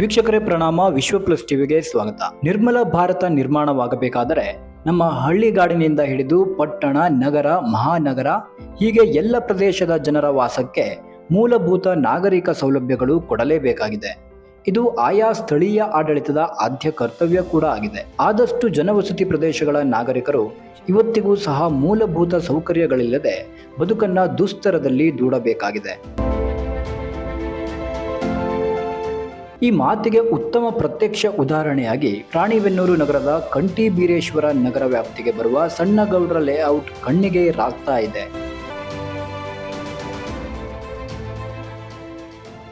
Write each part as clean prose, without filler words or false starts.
ವೀಕ್ಷಕರೇ ಪ್ರಣಾಮ. ವಿಶ್ವ ಪ್ಲಸ್ ಟಿವಿಗೆ ಸ್ವಾಗತ. ನಿರ್ಮಲ ಭಾರತ ನಿರ್ಮಾಣವಾಗಬೇಕಾದರೆ ನಮ್ಮ ಹಳ್ಳಿಗಾಡಿನಿಂದ ಹಿಡಿದು ಪಟ್ಟಣ, ನಗರ, ಮಹಾನಗರ ಹೀಗೆ ಎಲ್ಲ ಪ್ರದೇಶದ ಜನರ ವಾಸಕ್ಕೆ ಮೂಲಭೂತ ನಾಗರಿಕ ಸೌಲಭ್ಯಗಳು ಕೊಡಲೇಬೇಕಾಗಿದೆ. ಇದು ಆಯಾ ಸ್ಥಳೀಯ ಆಡಳಿತದ ಆದ್ಯ ಕರ್ತವ್ಯ ಕೂಡ ಆಗಿದೆ. ಆದಷ್ಟು ಜನವಸತಿ ಪ್ರದೇಶಗಳ ನಾಗರಿಕರು ಇವತ್ತಿಗೂ ಸಹ ಮೂಲಭೂತ ಸೌಕರ್ಯಗಳಿಲ್ಲದೆ ಬದುಕನ್ನ ದುಸ್ತರದಲ್ಲಿ ದೂಡಬೇಕಾಗಿದೆ. ಈ ಮಾತಿಗೆ ಉತ್ತಮ ಪ್ರತ್ಯಕ್ಷ ಉದಾಹರಣೆಯಾಗಿ ರಾಣಿಬೆನ್ನೂರು ನಗರದ ಕಂಠೀಬೀರೇಶ್ವರ ನಗರ ವ್ಯಾಪ್ತಿಗೆ ಬರುವ ಸಣ್ಣಗೌಡರ ಲೇಔಟ್ ಕಣ್ಣಿಗೆ ರಾಗ್ತಾ ಇದೆ.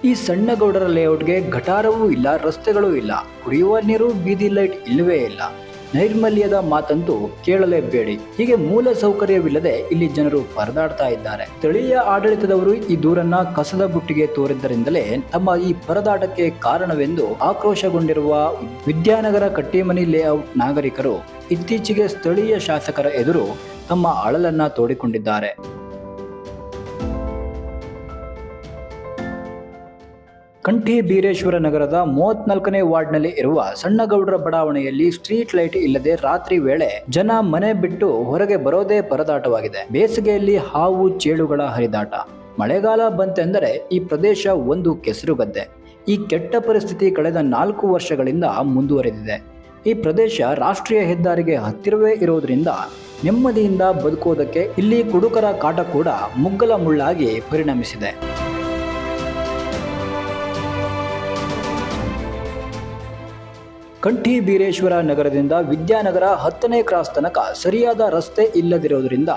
ಈ ಸಣ್ಣಗೌಡರ ಲೇಔಟ್ಗೆ ಗಟಾರವೂ ಇಲ್ಲ, ರಸ್ತೆಗಳೂ ಇಲ್ಲ, ಕುಡಿಯುವ ನೀರು, ಬೀದಿ ಲೈಟ್ ಇಲ್ಲವೇ ಇಲ್ಲ. ನೈರ್ಮಲ್ಯದ ಮಾತಂತೂ ಕೇಳಲೇಬೇಡಿ. ಹೀಗೆ ಮೂಲ ಸೌಕರ್ಯವಿಲ್ಲದೆ ಇಲ್ಲಿ ಜನರು ಪರದಾಡ್ತಾ ಇದ್ದಾರೆ. ಸ್ಥಳೀಯ ಆಡಳಿತದವರು ಈ ದೂರನ್ನ ಕಸದ ಬುಟ್ಟಿಗೆ ತೋರಿದ್ದರಿಂದಲೇ ತಮ್ಮ ಈ ಪರದಾಟಕ್ಕೆ ಕಾರಣವೆಂದು ಆಕ್ರೋಶಗೊಂಡಿರುವ ವಿದ್ಯಾನಗರ ಕಟ್ಟಿಮನಿ ಲೇಔಟ್ ನಾಗರಿಕರು ಇತ್ತೀಚೆಗೆ ಸ್ಥಳೀಯ ಶಾಸಕರ ಎದುರು ತಮ್ಮ ಅಳಲನ್ನ ತೋಡಿಕೊಂಡಿದ್ದಾರೆ. ಕಂಠೀಬೀರೇಶ್ವರ ನಗರದ 34ನೇ ವಾರ್ಡ್ನಲ್ಲಿ ಇರುವ ಸಣ್ಣಗೌಡರ ಬಡಾವಣೆಯಲ್ಲಿ ಸ್ಟ್ರೀಟ್ ಲೈಟ್ ಇಲ್ಲದೆ ರಾತ್ರಿ ವೇಳೆ ಜನ ಮನೆ ಬಿಟ್ಟು ಹೊರಗೆ ಬರೋದೇ ಪರದಾಟವಾಗಿದೆ. ಬೇಸಿಗೆಯಲ್ಲಿ ಹಾವು ಚೇಳುಗಳ ಹರಿದಾಟ, ಮಳೆಗಾಲ ಬಂತೆಂದರೆ ಈ ಪ್ರದೇಶ ಒಂದು ಕೆಸರುಗದ್ದೆ. ಈ ಕೆಟ್ಟ ಪರಿಸ್ಥಿತಿ ಕಳೆದ 4 ವರ್ಷಗಳಿಂದ ಮುಂದುವರೆದಿದೆ. ಈ ಪ್ರದೇಶ ರಾಷ್ಟ್ರೀಯ ಹೆದ್ದಾರಿಗೆ ಹತ್ತಿರವೇ ಇರೋದ್ರಿಂದ ನೆಮ್ಮದಿಯಿಂದ ಬದುಕೋದಕ್ಕೆ ಇಲ್ಲಿ ಕುಡುಕರ ಕಾಟ ಕೂಡ ಮುಗ್ಗಲ ಮುಳ್ಳಾಗಿ ಪರಿಣಮಿಸಿದೆ. ಕಂಠೀಬೀರೇಶ್ವರ ನಗರದಿಂದ ವಿದ್ಯಾನಗರ 10ನೇ ಕ್ರಾಸ್ ತನಕ ಸರಿಯಾದ ರಸ್ತೆ ಇಲ್ಲದಿರೋದ್ರಿಂದ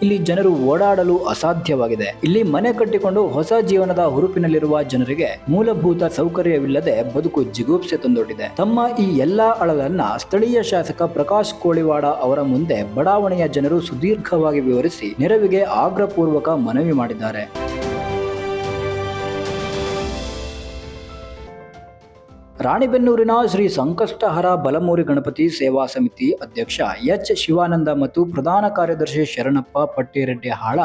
ಇಲ್ಲಿ ಜನರು ಓಡಾಡಲು ಅಸಾಧ್ಯವಾಗಿದೆ. ಇಲ್ಲಿ ಮನೆ ಕಟ್ಟಿಕೊಂಡು ಹೊಸ ಜೀವನದ ಹುರುಪಿನಲ್ಲಿರುವ ಜನರಿಗೆ ಮೂಲಭೂತ ಸೌಕರ್ಯವಿಲ್ಲದೆ ಬದುಕು ಜಿಗುಪ್ಸೆ ತಂದೊಡ್ಡಿದೆ. ತಮ್ಮ ಈ ಎಲ್ಲಾ ಅಳಲನ್ನ ಸ್ಥಳೀಯ ಶಾಸಕ ಪ್ರಕಾಶ್ ಕೋಳಿವಾಡ ಅವರ ಮುಂದೆ ಬಡಾವಣೆಯ ಜನರು ಸುದೀರ್ಘವಾಗಿ ವಿವರಿಸಿ ನೆರವಿಗೆ ಆಗ್ರಹಪೂರ್ವಕ ಮನವಿ ಮಾಡಿದ್ದಾರೆ. ರಾಣಿಬೆನ್ನೂರಿನ ಶ್ರೀ ಸಂಕಷ್ಟಹರ ಬಲಮೂರಿ ಗಣಪತಿ ಸೇವಾ ಸಮಿತಿ ಅಧ್ಯಕ್ಷ ಎಚ್ ಶಿವಾನಂದ ಮತ್ತು ಪ್ರಧಾನ ಕಾರ್ಯದರ್ಶಿ ಶರಣಪ್ಪ ಪಟ್ಟಿರೆಡ್ಡಿ ಹಾಳ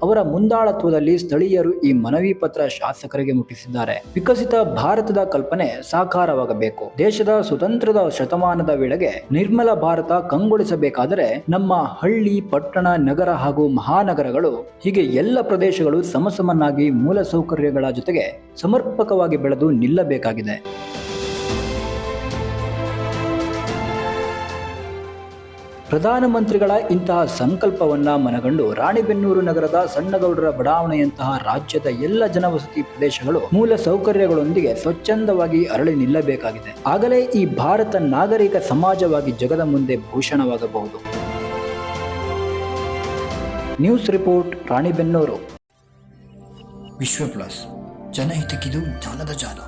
ಅವರ ಮುಂದಾಳತ್ವದಲ್ಲಿ ಸ್ಥಳೀಯರು ಈ ಮನವಿ ಪತ್ರ ಶಾಸಕರಿಗೆ ಮುಟ್ಟಿಸಿದ್ದಾರೆ. ವಿಕಸಿತ ಭಾರತದ ಕಲ್ಪನೆ ಸಾಕಾರವಾಗಬೇಕು. ದೇಶದ ಸ್ವತಂತ್ರದ ಶತಮಾನದ ವೇಳೆಗೆ ನಿರ್ಮಲ ಭಾರತ ಕಂಗೊಳಿಸಬೇಕಾದರೆ ನಮ್ಮ ಹಳ್ಳಿ, ಪಟ್ಟಣ, ನಗರ ಹಾಗೂ ಮಹಾನಗರಗಳು ಹೀಗೆ ಎಲ್ಲ ಪ್ರದೇಶಗಳು ಸಮಸಮನಾಗಿ ಮೂಲ ಸೌಕರ್ಯಗಳ ಜೊತೆಗೆ ಸಮರ್ಪಕವಾಗಿ ಬೆಳೆದು ನಿಲ್ಲಬೇಕಾಗಿದೆ. ಪ್ರಧಾನಮಂತ್ರಿಗಳ ಇಂತಹ ಸಂಕಲ್ಪವನ್ನ ಮನಗಂಡು ರಾಣಿಬೆನ್ನೂರು ನಗರದ ಸಣ್ಣಗೌಡರ ಬಡಾವಣೆಯಂತಹ ರಾಜ್ಯದ ಎಲ್ಲ ಜನವಸತಿ ಪ್ರದೇಶಗಳು ಮೂಲ ಸೌಕರ್ಯಗಳೊಂದಿಗೆ ಸ್ವಚ್ಛಂದವಾಗಿ ಅರಳಿ ನಿಲ್ಲಬೇಕಾಗಿದೆ. ಆಗಲೇ ಈ ಭಾರತ ನಾಗರಿಕ ಸಮಾಜವಾಗಿ ಜಗದ ಮುಂದೆ ಭೂಷಣವಾಗಬಹುದು. News report, Ranebennur. ವಿಶ್ವ ಪ್ಲಸ್, ಜನಹಿತಕ್ಕಿದು ಜ್ಞಾನದ ಜಾಲ.